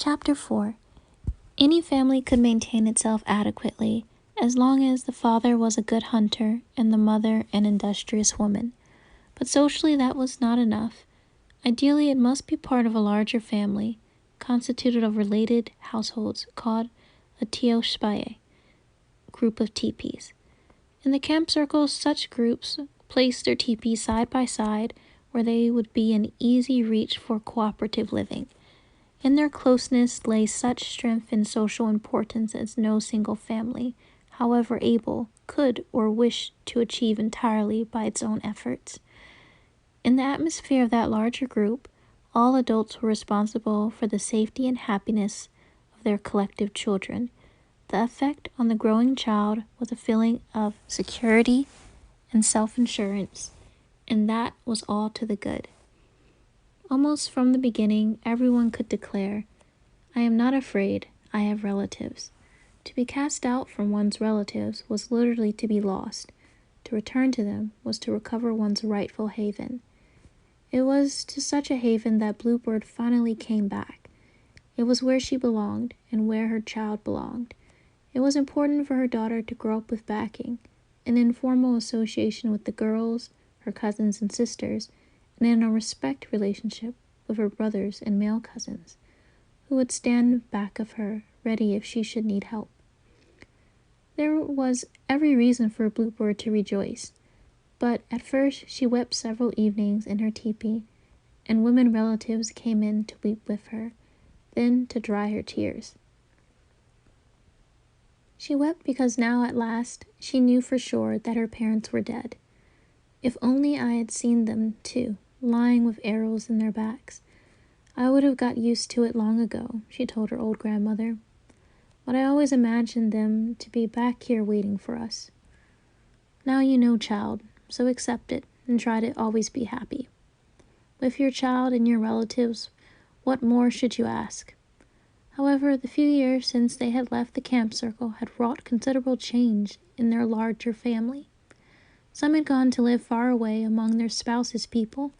Chapter 4. Any family could maintain itself adequately as long as the father was a good hunter and the mother an industrious woman. But socially that was not enough. Ideally, it must be part of a larger family, constituted of related households, called a tioshpaye, group of teepees. In the camp circles, such groups placed their teepees side by side where they would be in easy reach for cooperative living. In their closeness lay such strength and social importance as no single family, however able, could or wished to achieve entirely by its own efforts. In the atmosphere of that larger group, all adults were responsible for the safety and happiness of their collective children. The effect on the growing child was a feeling of security and self-assurance, and that was all to the good. Almost from the beginning, everyone could declare, "I am not afraid, I have relatives." To be cast out from one's relatives was literally to be lost. To return to them was to recover one's rightful haven. It was to such a haven that Bluebird finally came back. It was where she belonged and where her child belonged. It was important for her daughter to grow up with backing, an informal association with the girls, her cousins and sisters, and in a respect relationship with her brothers and male cousins, who would stand back of her, ready if she should need help. There was every reason for Bluebird to rejoice, but at first she wept several evenings in her teepee, and women relatives came in to weep with her, then to dry her tears. She wept because now at last she knew for sure that her parents were dead. If only I had seen them, too, lying with arrows in their backs. I would have got used to it long ago, she told her old grandmother. But I always imagined them to be back here waiting for us. Now you know, child, so accept it and try to always be happy. With your child and your relatives, what more should you ask? However, the few years since they had left the camp circle had wrought considerable change in their larger family. Some had gone to live far away among their spouses' people.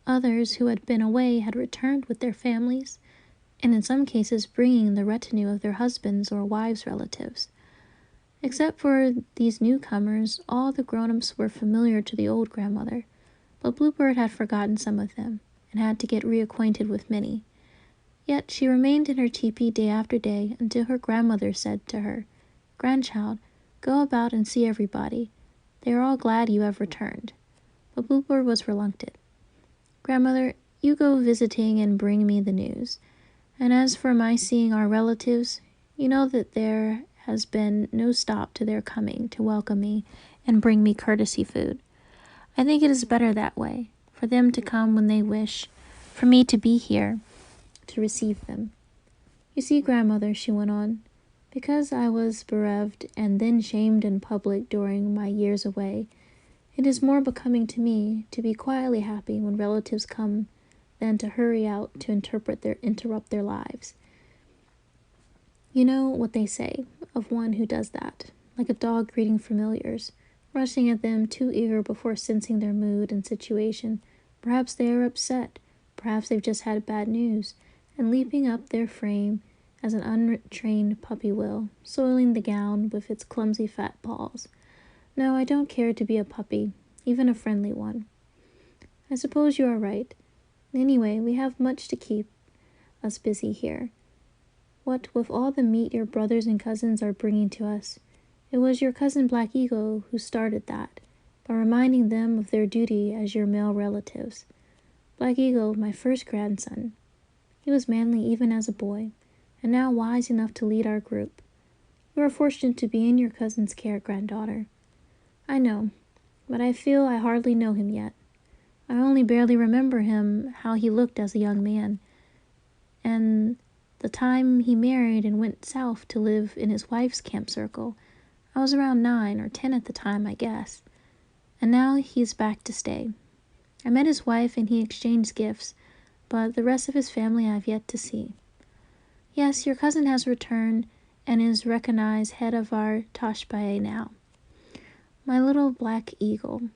Others who had been away had returned with their families, and in some cases bringing the retinue of their husbands' or wives' relatives. Except for these newcomers, all the grown-ups were familiar to the old grandmother, but Bluebird had forgotten some of them, and had to get reacquainted with many. Yet she remained in her teepee day after day until her grandmother said to her, "Grandchild, go about and see everybody. They are all glad you have returned." But Bluebird was reluctant. "Grandmother, you go visiting and bring me the news. And as for my seeing our relatives, you know that there has been no stop to their coming to welcome me and bring me courtesy food. I think it is better that way, for them to come when they wish, for me to be here to receive them. You see, grandmother," she went on, "because I was bereaved and then shamed in public during my years away, it is more becoming to me to be quietly happy when relatives come than to hurry out to interrupt their lives. You know what they say of one who does that, like a dog greeting familiars, rushing at them too eager before sensing their mood and situation. Perhaps they are upset, perhaps they've just had bad news, and leaping up their frame as an untrained puppy will, soiling the gown with its clumsy fat paws. No, I don't care to be a puppy, even a friendly one. I suppose you are right. Anyway, we have much to keep us busy here. What with all the meat your brothers and cousins are bringing to us, it was your cousin Black Eagle who started that, by reminding them of their duty as your male relatives. Black Eagle, my first grandson. He was manly even as a boy, and now wise enough to lead our group. You are fortunate to be in your cousin's care, granddaughter. I know, but I feel I hardly know him yet. I only barely remember him, how he looked as a young man, and the time he married and went south to live in his wife's camp circle. I was around 9 or 10 at the time, I guess. And now he's back to stay. I met his wife and he exchanged gifts, but the rest of his family I've yet to see. Yes, your cousin has returned and is recognized head of our Toshpaye now. My little Black Eagle."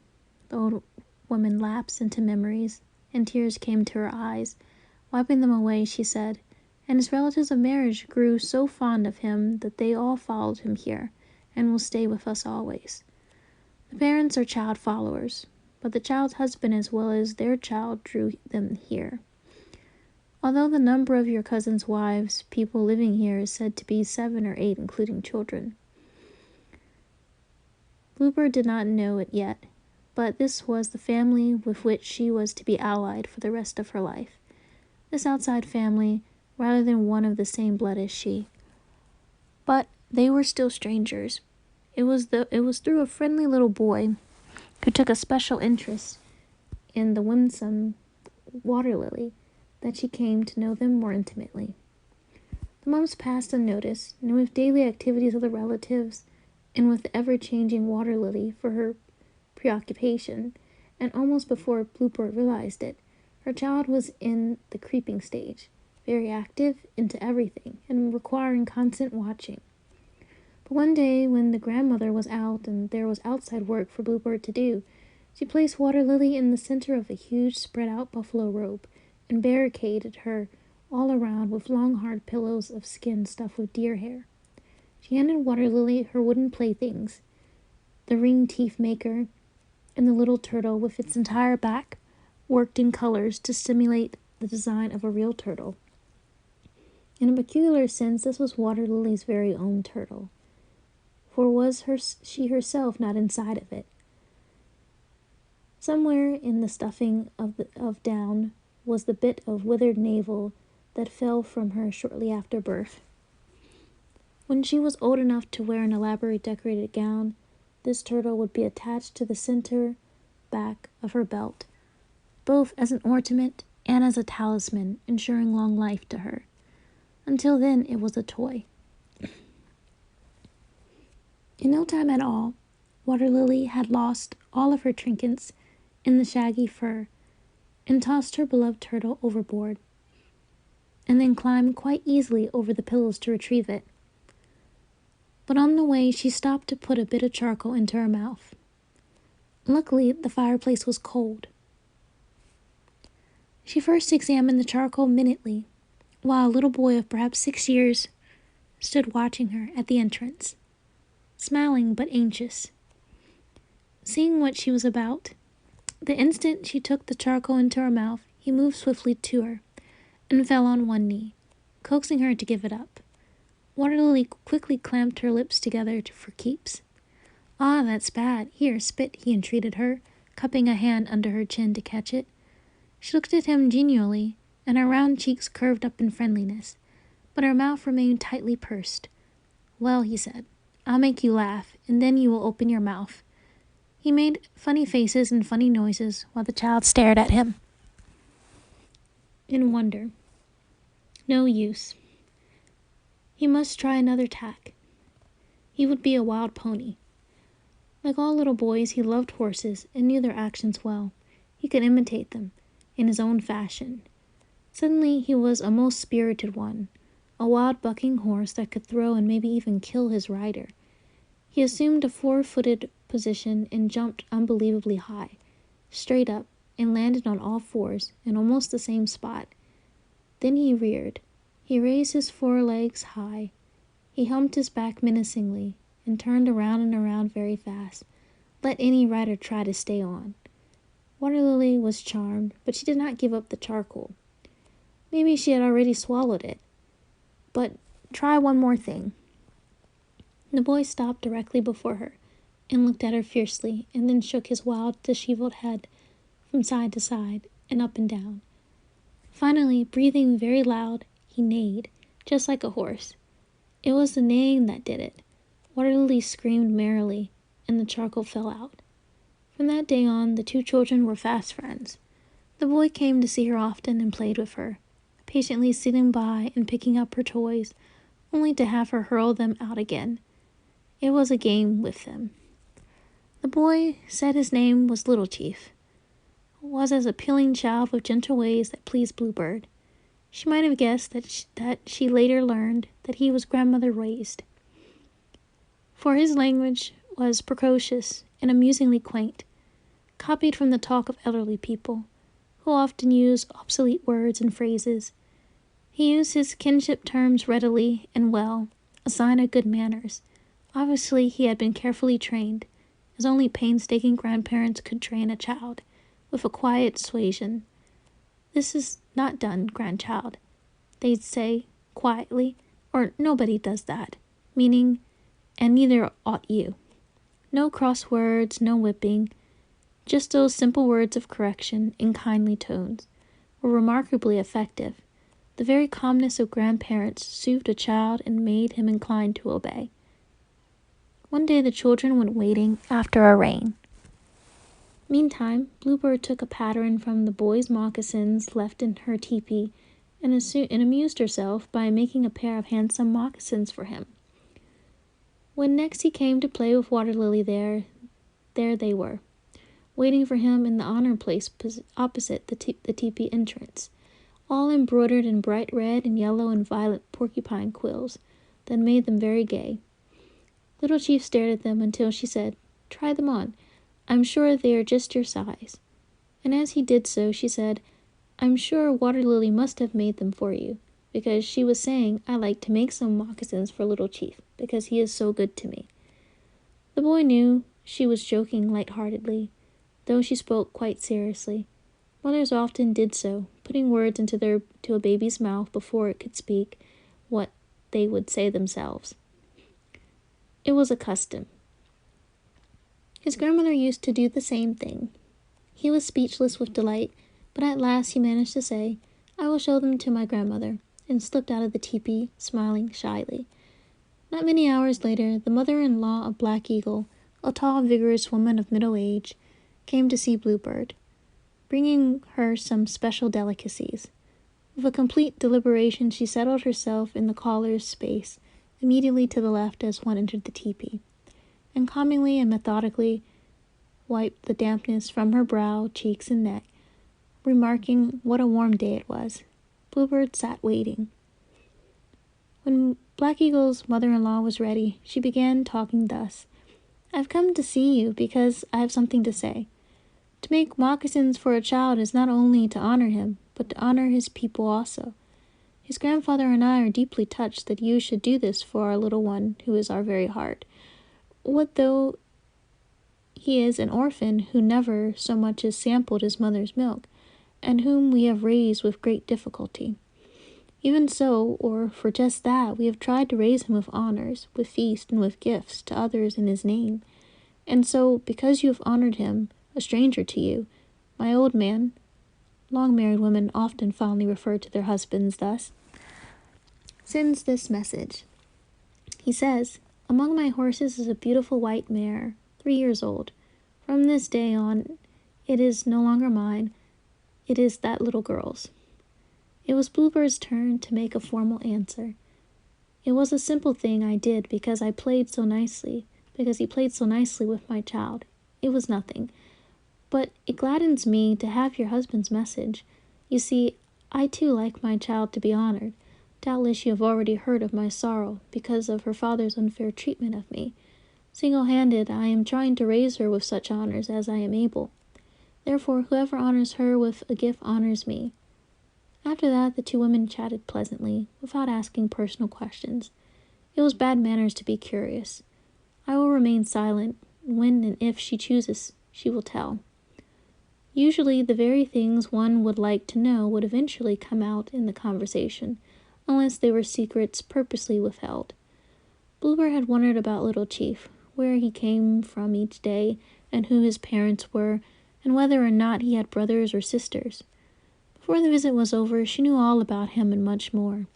The old woman lapsed into memories, and tears came to her eyes. Wiping them away, she said, and his relatives of marriage grew so fond of him that they all followed him here, and will stay with us always. The parents are child followers, but the child's husband as well as their child drew them here. Although the number of your cousin's wives, people living here, is said to be 7 or 8, including children. Bluebird did not know it yet, but this was the family with which she was to be allied for the rest of her life. This outside family, rather than one of the same blood as she. But they were still strangers. It was through a friendly little boy who took a special interest in the winsome Waterlily that she came to know them more intimately. The months passed unnoticed, and with daily activities of the relatives, and with the ever-changing Waterlily for her preoccupation, and almost before Bluebird realized it, her child was in the creeping stage, very active, into everything, and requiring constant watching. But one day, when the grandmother was out and there was outside work for Bluebird to do, she placed Waterlily in the center of a huge spread-out buffalo robe, and barricaded her all around with long hard pillows of skin stuffed with deer hair. She handed Waterlily her wooden playthings, the ring teeth maker, and the little turtle with its entire back worked in colors to simulate the design of a real turtle. In a peculiar sense, this was Waterlily's very own turtle, for was she herself not inside of it? Somewhere in the stuffing of down was the bit of withered navel that fell from her shortly after birth. When she was old enough to wear an elaborately decorated gown, this turtle would be attached to the center back of her belt, both as an ornament and as a talisman, ensuring long life to her. Until then, it was a toy. In no time at all, Waterlily had lost all of her trinkets in the shaggy fur, and tossed her beloved turtle overboard, and then climbed quite easily over the pillows to retrieve it. But on the way, she stopped to put a bit of charcoal into her mouth. Luckily, the fireplace was cold. She first examined the charcoal minutely, while a little boy of perhaps 6 years stood watching her at the entrance, smiling but anxious. Seeing what she was about, the instant she took the charcoal into her mouth, he moved swiftly to her, and fell on one knee, coaxing her to give it up. Waterlily quickly clamped her lips together for keeps. "Ah, that's bad. Here, spit," he entreated her, cupping a hand under her chin to catch it. She looked at him genially, and her round cheeks curved up in friendliness, but her mouth remained tightly pursed. "Well," he said, "I'll make you laugh, and then you will open your mouth." He made funny faces and funny noises while the child stared at him in wonder. No use. He must try another tack. He would be a wild pony. Like all little boys, he loved horses and knew their actions well. He could imitate them in his own fashion. Suddenly he was a most spirited one, a wild bucking horse that could throw and maybe even kill his rider. He assumed a 4-footed position and jumped unbelievably high, straight up, and landed on all fours in almost the same spot. Then he reared. He raised his forelegs high. He humped his back menacingly and turned around and around very fast. Let any rider try to stay on. Waterlily was charmed, but she did not give up the charcoal. Maybe she had already swallowed it. But try one more thing. The boy stopped directly before her and looked at her fiercely, and then shook his wild, disheveled head from side to side and up and down. Finally, breathing very loud, he neighed, just like a horse. It was the neighing that did it. Waterlily screamed merrily, and the charcoal fell out. From that day on, the two children were fast friends. The boy came to see her often and played with her, patiently sitting by and picking up her toys, only to have her hurl them out again. It was a game with them. The boy said his name was Little Chief, was as appealing child with gentle ways that pleased Bluebird. She might have guessed that she later learned that he was grandmother raised, for his language was precocious and amusingly quaint, copied from the talk of elderly people, who often used obsolete words and phrases. He used his kinship terms readily and well, a sign of good manners. Obviously, he had been carefully trained, as only painstaking grandparents could train a child, with a quiet suasion. "This is not done, grandchild," they'd say, quietly, or "nobody does that," meaning, "and neither ought you." No cross words, no whipping, just those simple words of correction in kindly tones were remarkably effective. The very calmness of grandparents soothed a child and made him inclined to obey. One day the children went wading after a rain. Meantime, Bluebird took a pattern from the boy's moccasins left in her teepee and amused herself by making a pair of handsome moccasins for him. When next he came to play with Waterlily, there they were, waiting for him in the honor place opposite the teepee entrance, all embroidered in bright red and yellow and violet porcupine quills that made them very gay. Little Chief stared at them until she said, "Try them on. I'm sure they are just your size." And as he did so, she said, "I'm sure Waterlily must have made them for you, because she was saying I like to make some moccasins for Little Chief, because he is so good to me." The boy knew she was joking light-heartedly, though she spoke quite seriously. Mothers often did so, putting words into a baby's mouth before it could speak what they would say themselves. It was a custom. His grandmother used to do the same thing. He was speechless with delight, but at last he managed to say, "I will show them to my grandmother," and slipped out of the teepee, smiling shyly. Not many hours later, the mother-in-law of Black Eagle, a tall, vigorous woman of middle age, came to see Bluebird, bringing her some special delicacies. With a complete deliberation, she settled herself in the caller's space, immediately to the left as one entered the teepee, and calmly and methodically wiped the dampness from her brow, cheeks, and neck, remarking what a warm day it was. Bluebird sat waiting. When Black Eagle's mother-in-law was ready, she began talking thus. "I've come to see you because I have something to say. To make moccasins for a child is not only to honor him, but to honor his people also. His grandfather and I are deeply touched that you should do this for our little one, who is our very heart. What though he is an orphan who never so much as sampled his mother's milk, and whom we have raised with great difficulty. Even so, or for just that, we have tried to raise him with honors, with feasts, and with gifts to others in his name. And so, because you have honored him, a stranger to you, my old man," long married women often fondly refer to their husbands thus, "sends this message. He says, among my horses is a beautiful white mare, 3 years old. From this day on, it is no longer mine, it is that little girl's." It was Bluebird's turn to make a formal answer. "It was a simple thing I did because he played so nicely with my child. It was nothing. But it gladdens me to have your husband's message. You see, I too like my child to be honored. Doubtless you have already heard of my sorrow because of her father's unfair treatment of me. Single-handed, I am trying to raise her with such honors as I am able. Therefore, whoever honors her with a gift honors me." After that, the two women chatted pleasantly, without asking personal questions. It was bad manners to be curious. I will remain silent. When and if she chooses, she will tell. Usually, the very things one would like to know would eventually come out in the conversation, unless they were secrets purposely withheld. Bluebird had wondered about Little Chief, where he came from each day, and who his parents were, and whether or not he had brothers or sisters. Before the visit was over, she knew all about him and much more.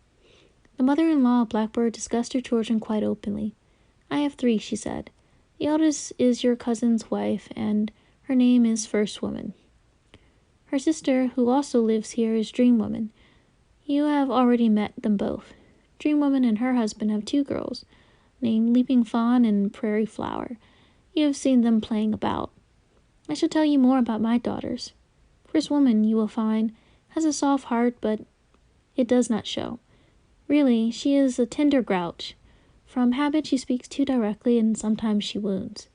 The mother-in-law of Blackbird discussed her children quite openly. "I have 3, she said. The eldest is your cousin's wife, and her name is First Woman. Her sister, who also lives here, is Dream Woman. You have already met them both. Dream Woman and her husband have 2 girls, named Leaping Fawn and Prairie Flower. You have seen them playing about. I shall tell you more about my daughters. First Woman, you will find, has a soft heart, but it does not show. Really, she is a tender grouch. From habit she speaks too directly, and sometimes she wounds.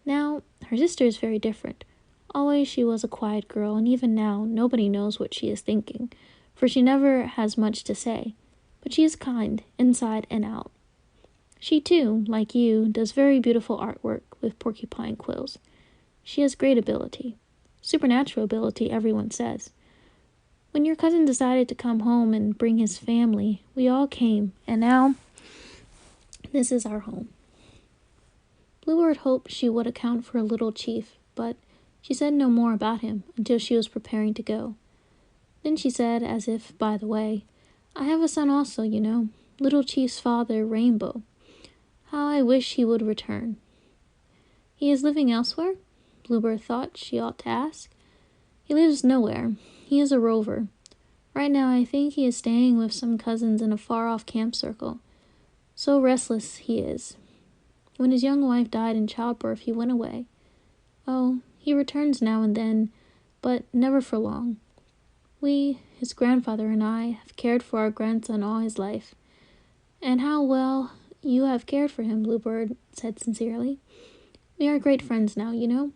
Now, her sister is very different. Always she was a quiet girl, and even now nobody knows what she is thinking, for she never has much to say, but she is kind, inside and out. She, too, like you, does very beautiful artwork with porcupine quills. She has great ability. Supernatural ability, everyone says. When your cousin decided to come home and bring his family, we all came, and now this is our home. Bluebird hoped she would account for a little chief, but she said no more about him until she was preparing to go. Then she said, as if by the way, I have a son also, you know, Little Chief's father, Rainbow. How I wish he would return. He is living elsewhere? Bluebird thought she ought to ask. He lives nowhere. He is a rover. Right now I think he is staying with some cousins in a far-off camp circle. So restless he is. When his young wife died in childbirth, he went away. Oh, he returns now and then, but never for long. We, his grandfather and I, have cared for our grandson all his life. And how well you have cared for him, Bluebird said sincerely. We are great friends now, you know.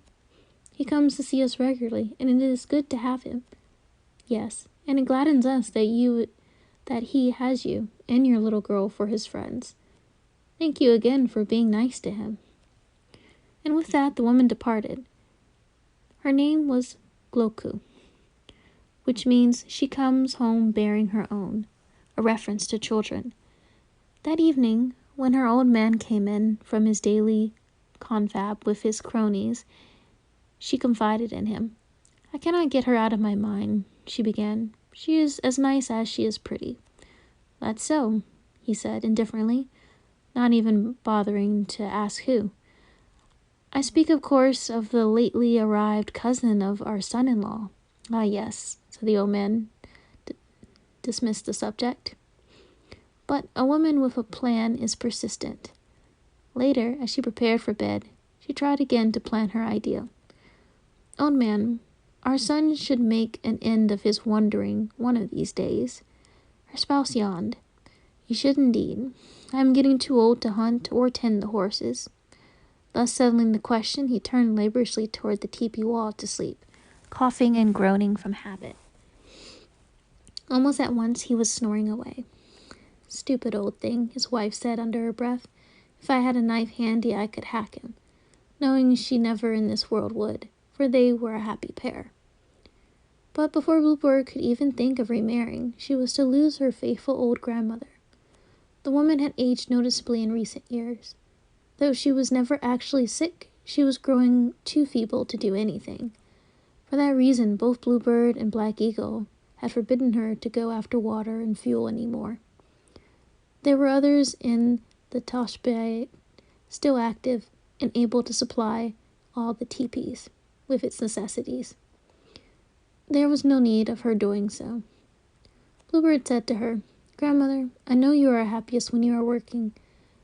He comes to see us regularly, and it is good to have him. Yes, and it gladdens us that he has you and your little girl for his friends. Thank you again for being nice to him. And with that the woman departed. Her name was Gloku, which means she comes home bearing her own, a reference to children. That evening, when her old man came in from his daily confab with his cronies, she confided in him. I cannot get her out of my mind, she began. She is as nice as she is pretty. That's so, he said indifferently, not even bothering to ask who. I speak, of course, of the lately arrived cousin of our son-in-law. Ah, yes, said the old man, dismissed the subject. But a woman with a plan is persistent. Later, as she prepared for bed, she tried again to plan her idea. Old man, our son should make an end of his wandering one of these days. Her spouse yawned. You should indeed. I am getting too old to hunt or tend the horses. Thus settling the question, he turned laboriously toward the teepee wall to sleep, coughing and groaning from habit. Almost at once he was snoring away. Stupid old thing, his wife said under her breath. If I had a knife handy, I could hack him, knowing she never in this world would, for they were a happy pair. But before Bluebird could even think of remarrying, she was to lose her faithful old grandmother. The woman had aged noticeably in recent years. Though she was never actually sick, she was growing too feeble to do anything. For that reason, both Bluebird and Black Eagle had forbidden her to go after water and fuel any more. There were others in the Toshbay still active and able to supply all the teepees with its necessities. There was no need of her doing so. Bluebird said to her, Grandmother, I know you are happiest when you are working,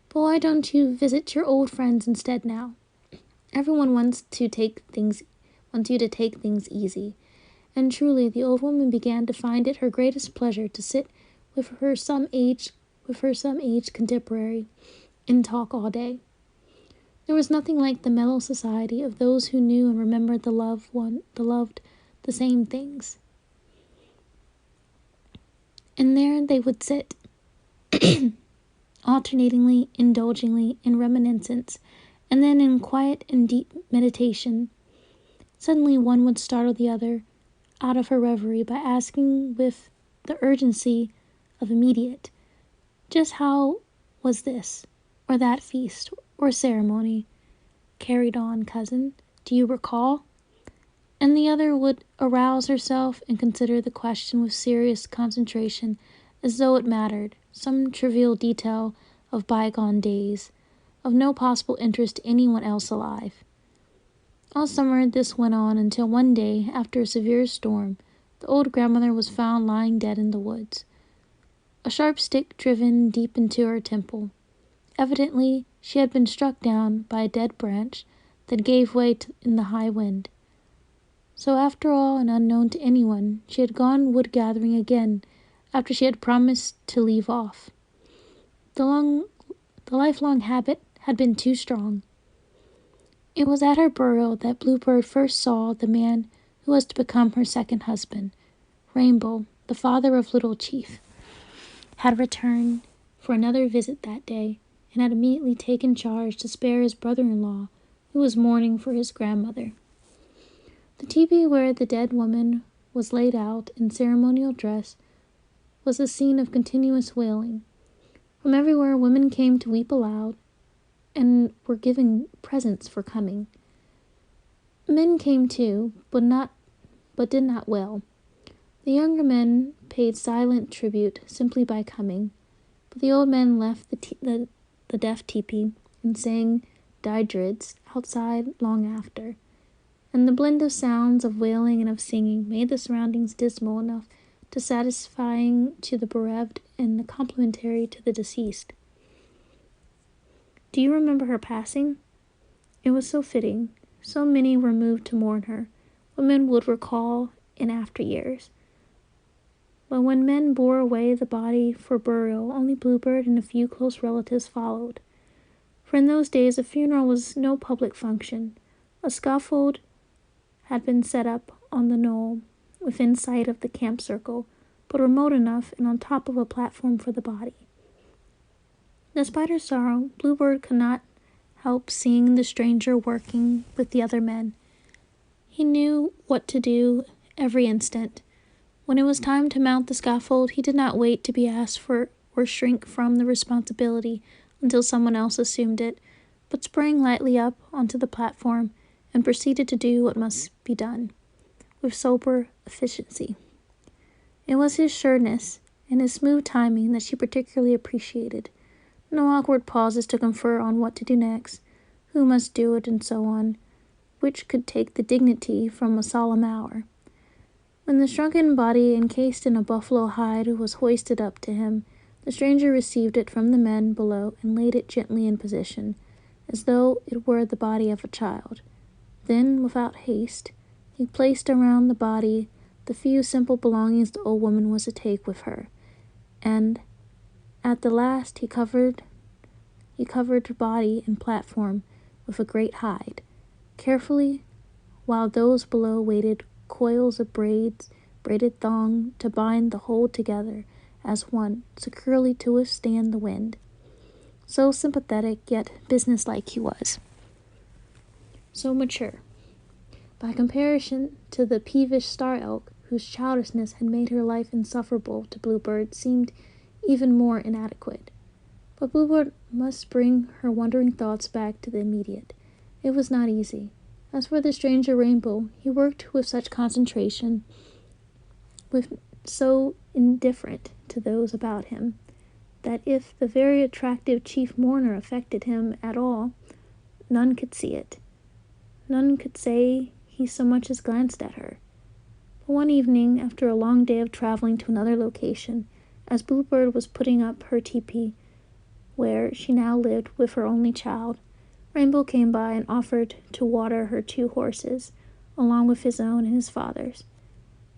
but why don't you visit your old friends instead now? Everyone wants you to take things easy, and truly the old woman began to find it her greatest pleasure to sit with her some age contemporary and talk all day. There was nothing like the mellow society of those who knew and remembered the loved the same things. And there they would sit, alternatingly, indulgingly, in reminiscence, and then in quiet and deep meditation. Suddenly one would startle the other out of her reverie by asking with the urgency of immediate, just how was this or that feast or ceremony carried on, cousin? Do you recall? And the other would arouse herself and consider the question with serious concentration, as though it mattered, some trivial detail of bygone days, of no possible interest to anyone else alive. All summer this went on until one day, after a severe storm, the old grandmother was found lying dead in the woods, a sharp stick driven deep into her temple. Evidently, she had been struck down by a dead branch that gave way in the high wind. So after all, and unknown to anyone, she had gone wood-gathering again after she had promised to leave off. The lifelong habit had been too strong. It was at her burial that Bluebird first saw the man who was to become her second husband, Rainbow, the father of Little Chief, had returned for another visit that day, and had immediately taken charge to spare his brother-in-law, who was mourning for his grandmother. The teepee where the dead woman was laid out in ceremonial dress was a scene of continuous wailing. From everywhere women came to weep aloud, and were given presents for coming. Men came too, but did not wail. The younger men paid silent tribute simply by coming, but the old men left the deaf teepee and sang didgerids outside long after, and the blend of sounds of wailing and of singing made the surroundings dismal enough to satisfying to the bereaved and complimentary to the deceased. Do you remember her passing? It was so fitting. So many were moved to mourn her. Women would recall in after years. But when men bore away the body for burial, only Bluebird and a few close relatives followed. For in those days a funeral was no public function. A scaffold had been set up on the knoll within sight of the camp circle, but remote enough and on top of a platform for the body. Despite her sorrow, Bluebird could not help seeing the stranger working with the other men. He knew what to do every instant. When it was time to mount the scaffold, he did not wait to be asked for or shrink from the responsibility until someone else assumed it, but sprang lightly up onto the platform and proceeded to do what must be done, with sober efficiency. It was his sureness and his smooth timing that she particularly appreciated. No awkward pauses to confer on what to do next, who must do it, and so on, which could take the dignity from a solemn hour. When the shrunken body encased in a buffalo hide was hoisted up to him, the stranger received it from the men below and laid it gently in position, as though it were the body of a child. Then, without haste, he placed around the body the few simple belongings the old woman was to take with her, and at the last he covered body and platform with a great hide, carefully, while those below waited coils of braided thong to bind the whole together as one, securely to withstand the wind. So sympathetic, yet businesslike he was. So mature. By comparison to the peevish star elk, whose childishness had made her life insufferable to Bluebird, seemed even more inadequate. But Bluebird must bring her wandering thoughts back to the immediate. It was not easy. As for the stranger Rainbow, he worked with such concentration, with so indifferent to those about him, that if the very attractive chief mourner affected him at all, none could see it. None could say he so much as glanced at her. But one evening, after a long day of traveling to another location, as Bluebird was putting up her teepee, where she now lived with her only child, Rainbow came by and offered to water her 2 horses, along with his own and his father's.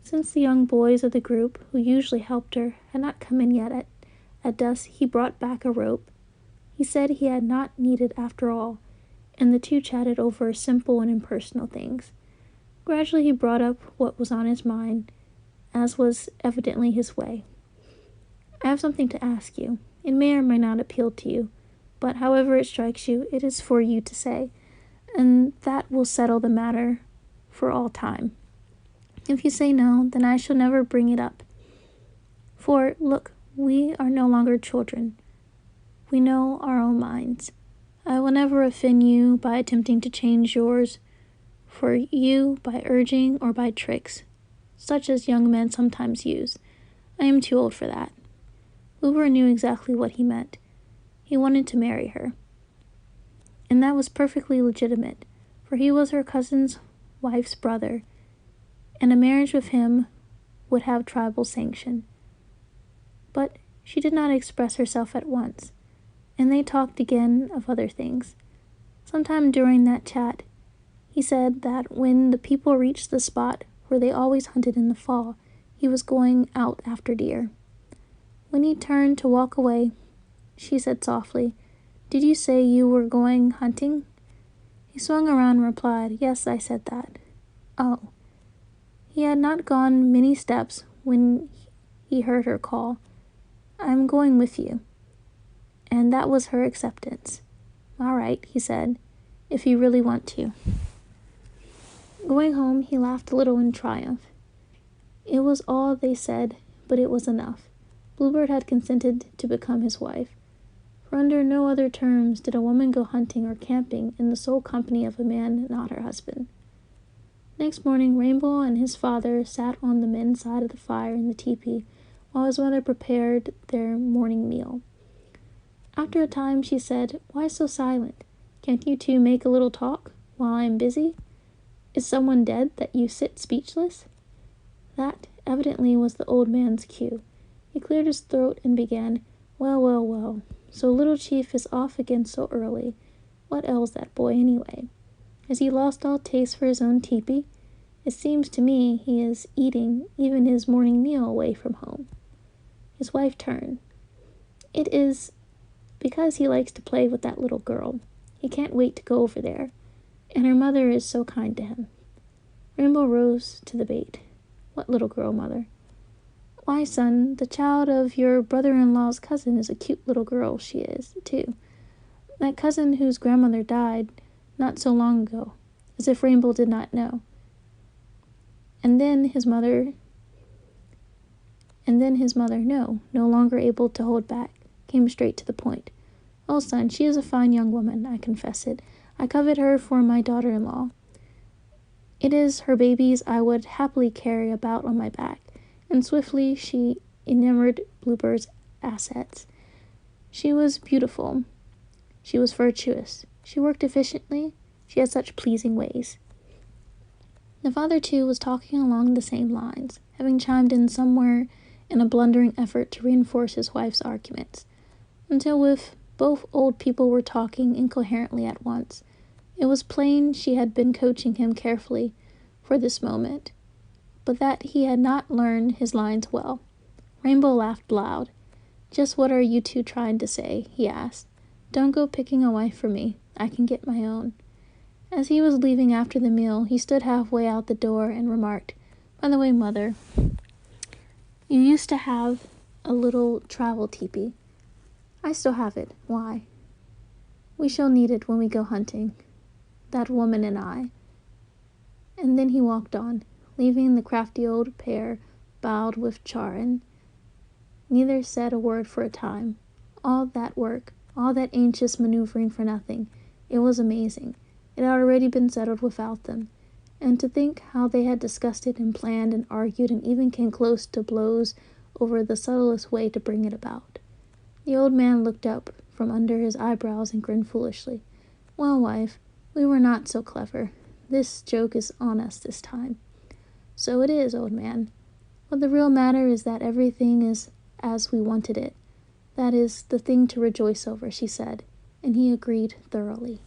Since the young boys of the group, who usually helped her, had not come in yet at dusk, he brought back a rope. He said he had not needed after all, and the two chatted over simple and impersonal things. Gradually he brought up what was on his mind, as was evidently his way. I have something to ask you. It may or may not appeal to you, but however it strikes you, it is for you to say, and that will settle the matter for all time. If you say no, then I shall never bring it up. For, look, we are no longer children. We know our own minds. I will never offend you by attempting to change yours for you by urging or by tricks, such as young men sometimes use. I am too old for that. Hoover knew exactly what he meant. He wanted to marry her. And that was perfectly legitimate, for he was her cousin's wife's brother, and a marriage with him would have tribal sanction. But she did not express herself at once, and they talked again of other things. Sometime during that chat, he said that when the people reached the spot where they always hunted in the fall, he was going out after deer. When he turned to walk away, she said softly, "Did you say you were going hunting?" He swung around and replied, "Yes, I said that." Oh. He had not gone many steps when he heard her call, "I'm going with you." And that was her acceptance. "All right," he said, "if you really want to." Going home, he laughed a little in triumph. It was all they said, but it was enough. Bluebird had consented to become his wife. For under no other terms did a woman go hunting or camping in the sole company of a man not her husband. Next morning, Rainbow and his father sat on the men's side of the fire in the tepee while his mother prepared their morning meal. After a time, she said, "Why so silent? Can't you two make a little talk while I am busy? Is someone dead that you sit speechless?" That evidently was the old man's cue. He cleared his throat and began, "Well, well, well, so Little Chief is off again so early. What ails that boy anyway? Has he lost all taste for his own teepee? It seems to me he is eating even his morning meal away from home." His wife turned. "It is because he likes to play with that little girl. He can't wait to go over there. And her mother is so kind to him." Rainbow rose to the bait. "What little girl, mother?" "Why, son, the child of your brother-in-law's cousin is a cute little girl, she is, too. That cousin whose grandmother died not so long ago," as if Rainbow did not know. And then his mother, no longer able to hold back, came straight to the point. "Oh, son, she is a fine young woman, I confess it. I covet her for my daughter-in-law. It is her babies I would happily carry about on my back." And swiftly she enumered Bluebird's assets. She was beautiful. She was virtuous. She worked efficiently. She had such pleasing ways. The father, too, was talking along the same lines, having chimed in somewhere in a blundering effort to reinforce his wife's arguments, until with both old people were talking incoherently at once, it was plain she had been coaching him carefully for this moment, but that he had not learned his lines well. Rainbow laughed loud. "Just what are you two trying to say?" he asked. "Don't go picking a wife for me. I can get my own." As he was leaving after the meal, he stood halfway out the door and remarked, "By the way, Mother, you used to have a little travel teepee." "I still have it. Why?" "We shall need it when we go hunting. That woman and I." And then he walked on, leaving the crafty old pair bowed with Charon. Neither said a word for a time. All that work, all that anxious maneuvering for nothing. It was amazing. It had already been settled without them. And to think how they had discussed it and planned and argued and even came close to blows over the subtlest way to bring it about. The old man looked up from under his eyebrows and grinned foolishly. "Well, wife, we were not so clever. This joke is on us this time." "So it is, old man. But the real matter is that everything is as we wanted it. That is the thing to rejoice over," she said, and he agreed thoroughly.